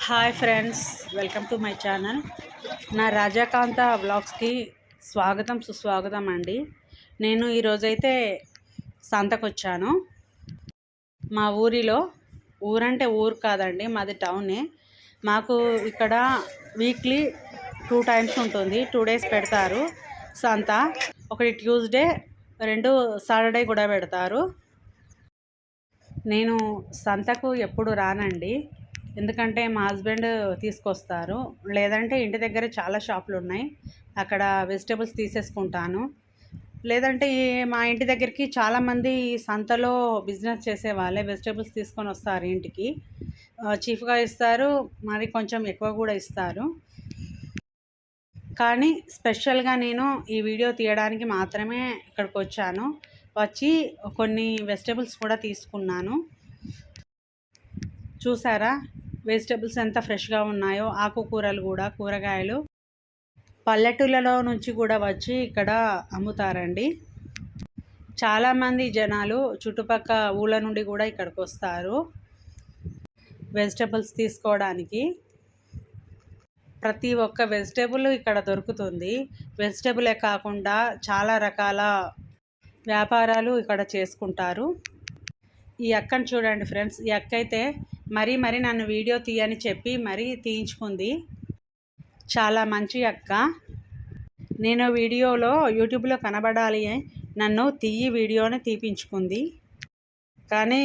Hi friends, welcome to my channel. నా రాజాకాంత వ్లాగ్స్కి స్వాగతం సుస్వాగతం అండి. నేను ఈరోజైతే సంతకు వచ్చాను. మా ఊరిలో, ఊరంటే ఊరు కాదండి, మాది టౌనే. మాకు ఇక్కడ వీక్లీ 2 టైమ్స్ ఉంటుంది. 2 డేస్ పెడతారు సంత. ఒకటి ట్యూస్డే, 2 సాటర్డే కూడా పెడతారు. నేను సంతకు ఎప్పుడు రానండి, ఎందుకంటే మా హస్బెండ్ తీసుకొస్తారు. లేదంటే ఇంటి దగ్గర చాలా షాపులు ఉన్నాయి, అక్కడ వెజిటేబుల్స్ తీసేసుకుంటాను. లేదంటే మా ఇంటి దగ్గరికి చాలామంది సంతలో బిజినెస్ చేసే వాళ్ళే వెజిటేబుల్స్ తీసుకొని వస్తారు ఇంటికి. చీఫ్గా ఇస్తారు, మరి కొంచెం ఎక్కువ కూడా ఇస్తారు. కానీ స్పెషల్గా నేను ఈ వీడియో తీయడానికి మాత్రమే ఇక్కడికి వచ్చాను. వచ్చి కొన్ని వెజిటేబుల్స్ కూడా తీసుకున్నాను. చూసారా వెజిటేబుల్స్ ఎంత ఫ్రెష్గా ఉన్నాయో. ఆకుకూరలు కూడా, కూరగాయలు పల్లెటూళ్ళలో నుంచి కూడా వచ్చి ఇక్కడ అమ్ముతారండి. చాలామంది జనాలు చుట్టుపక్కల ఊళ్ళ నుండి కూడా ఇక్కడికి వస్తారు వెజిటేబుల్స్ తీసుకోవడానికి. ప్రతి ఒక్క వెజిటేబుల్ ఇక్కడ దొరుకుతుంది. వెజిటేబులే కాకుండా చాలా రకాల వ్యాపారాలు ఇక్కడ చేసుకుంటారు. ఈ అక్కను చూడండి ఫ్రెండ్స్, ఈ అక్క అయితే మరీ నన్ను వీడియో తీయని చెప్పి మరీ తీయించుకుంది. చాలా మంచి అక్క. నేను వీడియోలో యూట్యూబ్లో కనబడాలి, నన్ను వీడియోని తీపించుకుంది. కానీ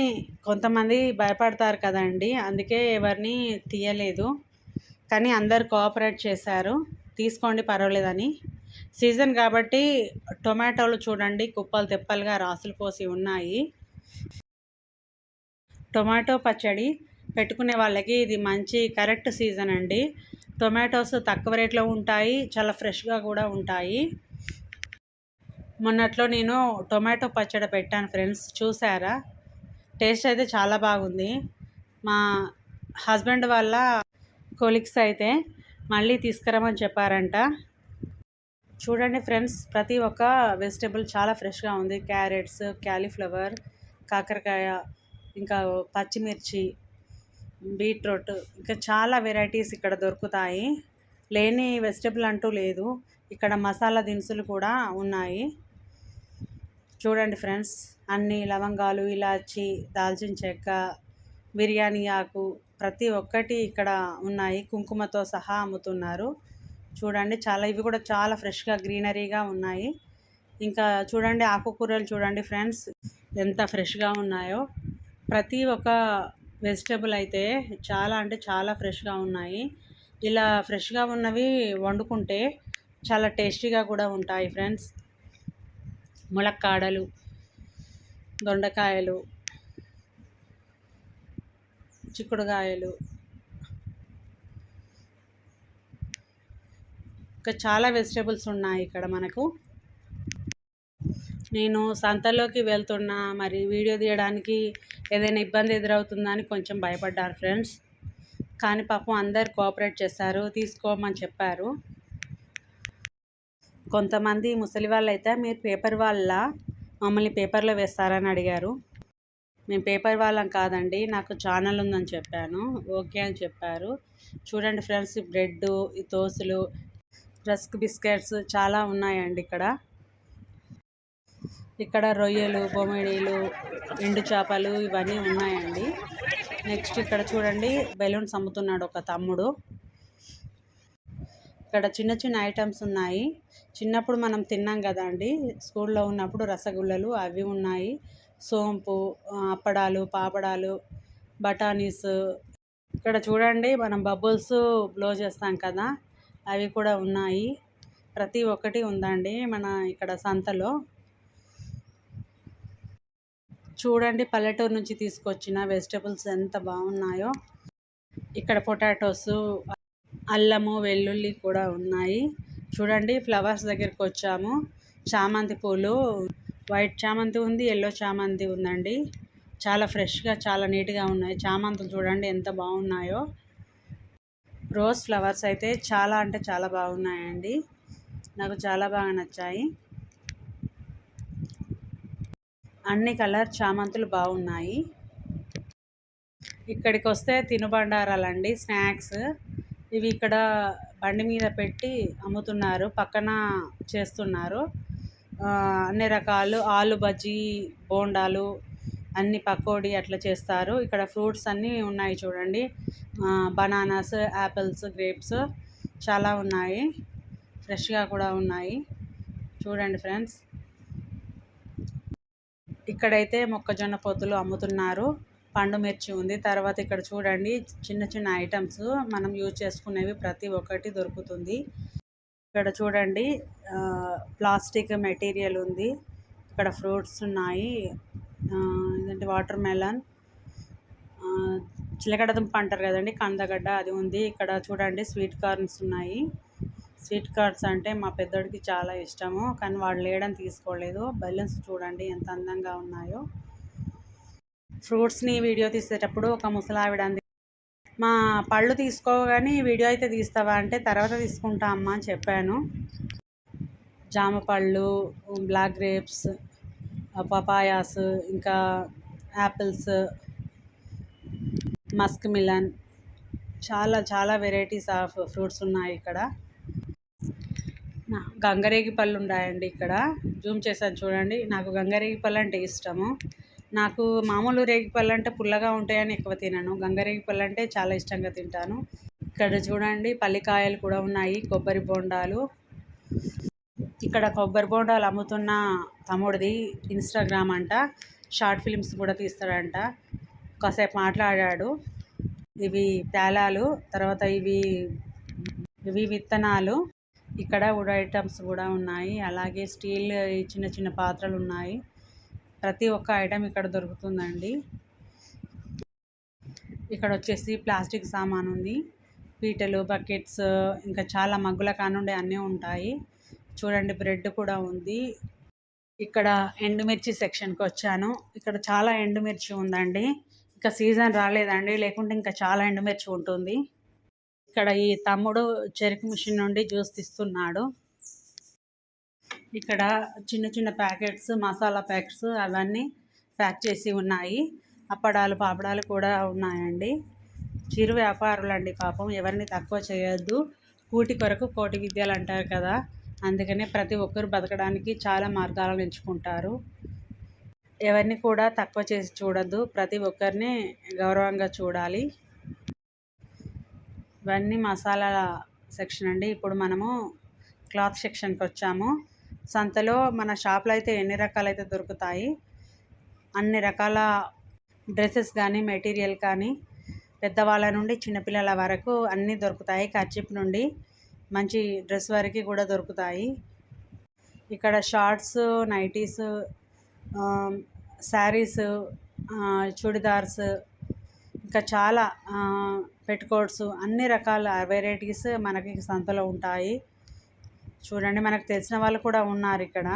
కొంతమంది భయపడతారు కదండి, అందుకే ఎవరిని తీయలేదు. కానీ అందరు కోఆపరేట్ చేశారు, తీసుకోండి పర్వాలేదని. సీజన్ కాబట్టి టొమాటోలు చూడండి కుప్పలు తెప్పలుగా రాసులు పోసి ఉన్నాయి. టొమాటో పచ్చడి పెట్టుకునే వాళ్ళకి ఇది మంచి కరెక్ట్ సీజన్ అండి. టొమాటోస్ తక్కువ రేట్లో ఉంటాయి, చాలా ఫ్రెష్గా కూడా ఉంటాయి. మొన్నట్లో నేను టొమాటో పచ్చడి పెట్టాను ఫ్రెండ్స్, చూసారా? టేస్ట్ అయితే చాలా బాగుంది. మా హస్బెండ్ వాళ్ళ కొలీగ్స్ అయితే మళ్ళీ తీసుకురమని చెప్పారంట. చూడండి ఫ్రెండ్స్, ప్రతి ఒక్క వెజిటేబుల్ చాలా ఫ్రెష్గా ఉంది. క్యారెట్స్, క్యాలీఫ్లవర్, కాకరకాయ, ఇంకా పచ్చిమిర్చి, బీట్రూట్, ఇంకా చాలా వెరైటీస్ ఇక్కడ దొరుకుతాయి. లేని వెజిటేబుల్ అంటూ లేదు. ఇక్కడ మసాలా దినుసులు కూడా ఉన్నాయి. చూడండి ఫ్రెండ్స్, అన్ని లవంగాలు, ఇలాచి, దాల్చిన చెక్క, బిర్యానీ ఆకు, ప్రతి ఒక్కటి ఇక్కడ ఉన్నాయి. కుంకుమతో సహా అమ్ముతున్నారు. చూడండి, ఇవి కూడా చాలా ఫ్రెష్గా గ్రీనరీగా ఉన్నాయి. ఇంకా చూడండి ఆకుకూరలు చూడండి ఫ్రెండ్స్, ఎంత ఫ్రెష్గా ఉన్నాయో. ప్రతి ఒక్క వెజిటేబుల్ అయితే చాలా అంటే చాలా ఫ్రెష్గా ఉన్నాయి. ఇలా ఫ్రెష్గా ఉన్నవి వండుకుంటే చాలా టేస్టీగా కూడా ఉంటాయి ఫ్రెండ్స్. ములక్కాడలు, దొండకాయలు, చిక్కుడుకాయలు, ఇంకా చాలా వెజిటేబుల్స్ ఉన్నాయి ఇక్కడ మనకు. నేను సంతలోకి వెళ్తున్నా, మరి వీడియో తీయడానికి ఏదైనా ఇబ్బంది ఎదురవుతుందా అని కొంచెం భయపడ్డారు ఫ్రెండ్స్. కానీ పాపం అందరు కోఆపరేట్ చేశారు, తీసుకోమని చెప్పారు. కొంతమంది ముసలి వాళ్ళు అయితే మీరు పేపర్ వాళ్ళ, మమ్మల్ని పేపర్లో వేస్తారని అడిగారు. మేము పేపర్ వాళ్ళం కాదండి, నాకు ఛానల్ ఉందని చెప్పాను. ఓకే అని చెప్పారు. చూడండి ఫ్రెండ్స్, బ్రెడ్, ఈ దోశలు, రస్క్ బిస్కెట్స్ చాలా ఉన్నాయండి ఇక్కడ రొయ్యలు, బొమ్మిడీలు, ఎండు చేపలు ఇవన్నీ ఉన్నాయండి. నెక్స్ట్ ఇక్కడ చూడండి బెలూన్స్ అమ్ముతున్నాడు ఒక తమ్ముడు. ఇక్కడ చిన్న ఐటమ్స్ ఉన్నాయి. చిన్నప్పుడు మనం తిన్నాం కదా అండి, స్కూల్లో ఉన్నప్పుడు రసగుల్లలు అవి ఉన్నాయి. సోంపు, అప్పడాలు, పాపడాలు, బఠానీస్. ఇక్కడ చూడండి మనం బబుల్స్ బ్లో చేస్తాం కదా, అవి కూడా ఉన్నాయి. ప్రతి ఒక్కటి ఉందండి మన ఇక్కడ సంతలో. చూడండి పల్లెటూరు నుంచి తీసుకొచ్చిన వెజిటేబుల్స్ ఎంత బాగున్నాయో. ఇక్కడ పొటాటోస్, అల్లము, వెల్లుల్లి కూడా ఉన్నాయి. చూడండి ఫ్లవర్స్ దగ్గరికి వచ్చాము. చామంతి పూలు, వైట్ చామంతి ఉంది, ఎల్లో చామంతి ఉందండి. చాలా ఫ్రెష్గా చాలా నీట్గా ఉన్నాయి. చామంతులు చూడండి ఎంత బాగున్నాయో. రోజ్ ఫ్లవర్స్ అయితే చాలా అంటే చాలా బాగున్నాయండి, నాకు చాలా బాగా నచ్చాయి. అన్ని కలర్ చామంతులు బాగున్నాయి. ఇక్కడికి వస్తే తినుబండారాలండి, స్నాక్స్. ఇవి ఇక్కడ బండి మీద పెట్టి అమ్ముతున్నారు, పక్కన చేస్తున్నారు. అన్ని రకాలు ఆలు బజ్జీ, బోండాలు, అన్ని పకోడీ అట్లా చేస్తారు. ఇక్కడ ఫ్రూట్స్ అన్నీ ఉన్నాయి చూడండి. బనానాస్, యాపిల్స్, గ్రేప్స్ చాలా ఉన్నాయి. ఫ్రెష్గా కూడా ఉన్నాయి చూడండి ఫ్రెండ్స్. ఇక్కడైతే మొక్కజొన్న పొత్తులు అమ్ముతున్నారు. పండు మిర్చి ఉంది. తర్వాత ఇక్కడ చూడండి చిన్న చిన్న ఐటమ్స్ మనం యూజ్ చేసుకునేవి ప్రతి ఒక్కటి దొరుకుతుంది. ఇక్కడ చూడండి ప్లాస్టిక్ మెటీరియల్ ఉంది. ఇక్కడ ఫ్రూట్స్ ఉన్నాయి. ఇదంటే వాటర్ మెలన్, చిలకడ దుంప అంటారు కదండి, కందగడ్డ, అది ఉంది. ఇక్కడ చూడండి స్వీట్ కార్న్స్ ఉన్నాయి. స్వీట్ కార్న్స్ అంటే మా పెద్దోడికి చాలా ఇష్టము, కానీ వాడు లేడని తీసుకోలేదు. బెలూన్స్ చూడండి ఎంత అందంగా ఉన్నాయో. ఫ్రూట్స్ని వీడియో తీసేటప్పుడు ఒక ముసలావిడ అంది, మా పళ్ళు తీసుకోగాని వీడియో అయితే తీస్తావా అంటే, తర్వాత తీసుకుంటా అమ్మా అని చెప్పాను. జామ పళ్ళు, బ్లాక్ గ్రేప్స్, పపాయాస్, ఇంకా యాపిల్స్, మస్క్ మిలన్, చాలా చాలా వెరైటీస్ ఆఫ్ ఫ్రూట్స్ ఉన్నాయి ఇక్కడ. గంగరేగి పళ్ళు ఉన్నాయండి ఇక్కడ. జూమ్ చేశాను చూడండి. నాకు గంగరేగి పళ్ళు అంటే ఇష్టము. నాకు మామూలు రేగి పళ్ళు అంటే పుల్లగా ఉంటాయని ఎక్కువ తినను. గంగరేగి పళ్ళు అంటే చాలా ఇష్టంగా తింటాను. ఇక్కడ చూడండి పల్లికాయలు కూడా ఉన్నాయి, కొబ్బరి బోండాలు. ఇక్కడ కొబ్బరి బోండాలు అమ్ముతున్న తమ్ముడిది ఇన్స్టాగ్రామ్ అంట, షార్ట్ ఫిలిమ్స్ కూడా తీస్తాడంట. కాసేపు మాట్లాడాడు. ఇవి పేలాలు, తర్వాత ఇవి విత్తనాలు. ఇక్కడ వుడ్ ఐటమ్స్ కూడా ఉన్నాయి. అలాగే స్టీల్ చిన్న చిన్న పాత్రలు ఉన్నాయి. ప్రతి ఒక్క ఐటెం ఇక్కడ దొరుకుతుందండి. ఇక్కడ వచ్చేసి ప్లాస్టిక్ సామాన్ ఉంది, పీటలు, బకెట్స్, ఇంకా చాలా మగ్గుల కానుండి అన్నీ ఉంటాయి. చూడండి బ్రెడ్ కూడా ఉంది. ఇక్కడ ఎండుమిర్చి సెక్షన్కి వచ్చాను. ఇక్కడ చాలా ఎండుమిర్చి ఉందండి. ఇంకా సీజన్ రాలేదండి, లేకుంటే ఇంకా చాలా ఎండుమిర్చి ఉంటుంది. ఇక్కడ ఈ తమ్ముడు చెరుకు మిషన్ నుండి జ్యూస్ తీస్తున్నాడు. ఇక్కడ చిన్న చిన్న ప్యాకెట్స్, మసాలా ప్యాకెట్స్ అవన్నీ ప్యాక్ చేసి ఉన్నాయి. అప్పడాలు, పాపడాలు కూడా ఉన్నాయండి. చిరు వ్యాపారులండి పాపం, ఎవరిని తక్కువ చేయొద్దు. కూటి కొరకు కోటి విద్యలు అంటారు కదా, అందుకనే ప్రతి ఒక్కరు బతకడానికి చాలా మార్గాలను ఎంచుకుంటారు. ఎవరిని కూడా తక్కువ చేసి చూడొద్దు, ప్రతి ఒక్కరిని గౌరవంగా చూడాలి. ఇవన్నీ మసాలాల సెక్షన్ అండి. ఇప్పుడు మనము క్లాత్ సెక్షన్కి వచ్చాము. సంతలో మన షాప్లో అయితే ఎన్ని రకాలైతే దొరుకుతాయి, అన్ని రకాల డ్రెస్సెస్ కానీ, మెటీరియల్ కానీ, పెద్దవాళ్ళ నుండి చిన్నపిల్లల వరకు అన్నీ దొరుకుతాయి. కర్చీప్ నుండి మంచి డ్రెస్ వరకు కూడా దొరుకుతాయి. ఇక్కడ షార్ట్స్, నైటీస్, శారీస్, చుడిదార్స్, ఇంకా చాలా పెట్టుకోట్స్, అన్ని రకాల వెరైటీస్ మనకి సంతలో ఉంటాయి. చూడండి మనకు తెలిసిన వాళ్ళు కూడా ఉన్నారు ఇక్కడ,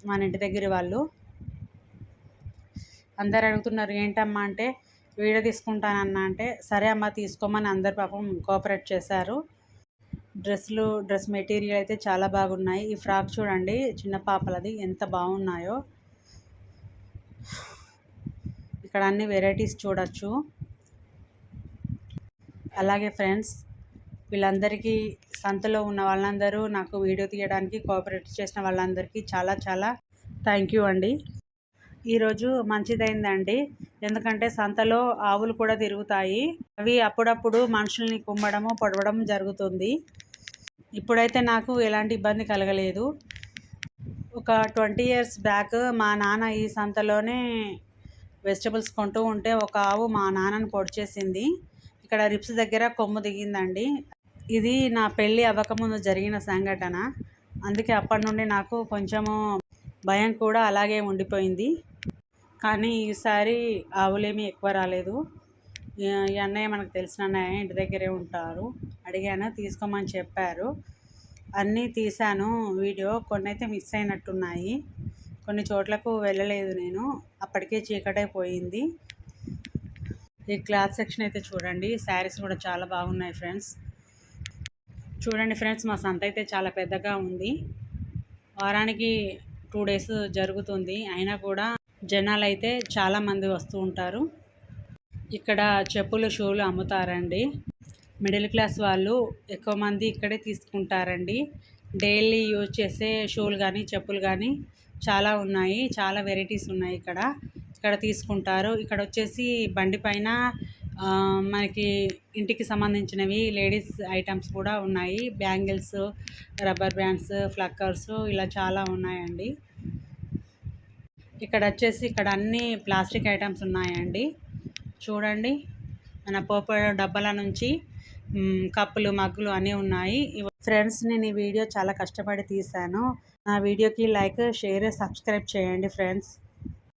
మన ఇంటి దగ్గర వాళ్ళు. అందరు అడుగుతున్నారు ఏంటమ్మా అంటే, వీడియో తీసుకుంటానన్నా అంటే, సరే అమ్మ తీసుకోమని అందరు పాపం కోఆపరేట్ చేశారు. డ్రెస్ మెటీరియల్ అయితే చాలా బాగున్నాయి. ఈ ఫ్రాక్ చూడండి చిన్న పాపలది, ఎంత బాగున్నాయో. ఇక్కడ అన్ని వెరైటీస్ చూడొచ్చు. అలాగే ఫ్రెండ్స్, వీళ్ళందరికీ సంతలో ఉన్న వాళ్ళందరూ నాకు వీడియో తీయడానికి కోఆపరేట్ చేసిన వాళ్ళందరికీ చాలా చాలా థ్యాంక్ యూ అండి. ఈరోజు మంచిదైందండి, ఎందుకంటే సంతలో ఆవులు కూడా తిరుగుతాయి. అవి అప్పుడప్పుడు మనుషుల్ని కుమ్మడము, పొడవడం జరుగుతుంది. ఇప్పుడైతే నాకు ఎలాంటి ఇబ్బంది కలగలేదు. ఒక 20 years బ్యాక్ మా నాన్న ఈ సంతలోనే వెజిటబుల్స్ కొంటూ ఉంటే ఒక ఆవు మా నాన్నని పొడిచేసింది. ఇక్కడ రిప్స్ దగ్గర కొమ్ము దిగిందండి. ఇది నా పెళ్ళి అవ్వకముందు జరిగిన సంఘటన. అందుకే అప్పటి నుండి నాకు కొంచెము భయం కూడా అలాగే ఉండిపోయింది. కానీ ఈసారి ఆవులేమీ ఎక్కువ రాలేదు. ఈ అన్నయ్య మనకు తెలిసిన అన్నయ్య, ఇంటి దగ్గరే ఉంటారు. అడిగాను, తీసుకోమని చెప్పారు. అన్నీ తీశాను వీడియో. కొన్ని అయితే మిస్ అయినట్టున్నాయి, కొన్ని చోట్లకు వెళ్ళలేదు నేను, అప్పటికే చీకటైపోయింది. ఈ క్లాత్ సెక్షన్ అయితే చూడండి, శారీస్ కూడా చాలా బాగున్నాయి ఫ్రెండ్స్. చూడండి ఫ్రెండ్స్, మా సంత అయితే చాలా పెద్దగా ఉంది. వారానికి 2 days జరుగుతుంది. అయినా కూడా జనాలు అయితే చాలామంది వస్తూ ఉంటారు. ఇక్కడ చెప్పులు షూలు అమ్ముతారండి. మిడిల్ క్లాస్ వాళ్ళు ఎక్కువ మంది ఇక్కడే తీసుకుంటారండి. డైలీ యూజ్ చేసే షూలు కానీ చెప్పులు కానీ చాలా ఉన్నాయి. చాలా వెరైటీస్ ఉన్నాయి ఇక్కడ. ఇక్కడ తీసుకుంటారు. ఇక్కడ వచ్చేసి బండి పైన మనకి ఇంటికి సంబంధించినవి లేడీస్ ఐటమ్స్ కూడా ఉన్నాయి. బ్యాంగిల్స్, రబ్బర్ బ్యాండ్స్, ఫ్లక్కర్స్ ఇలా చాలా ఉన్నాయండి. ఇక్కడ అన్ని ప్లాస్టిక్ ఐటమ్స్ ఉన్నాయండి. చూడండి, మన పోపు డబ్బాల నుంచి కప్పులు, మగ్గులు అన్నీ ఉన్నాయి. ఫ్రెండ్స్, నేను ఈ వీడియో చాలా కష్టపడి తీశాను. నా వీడియోకి లైక్, షేర్, సబ్స్క్రైబ్ చేయండి ఫ్రెండ్స్.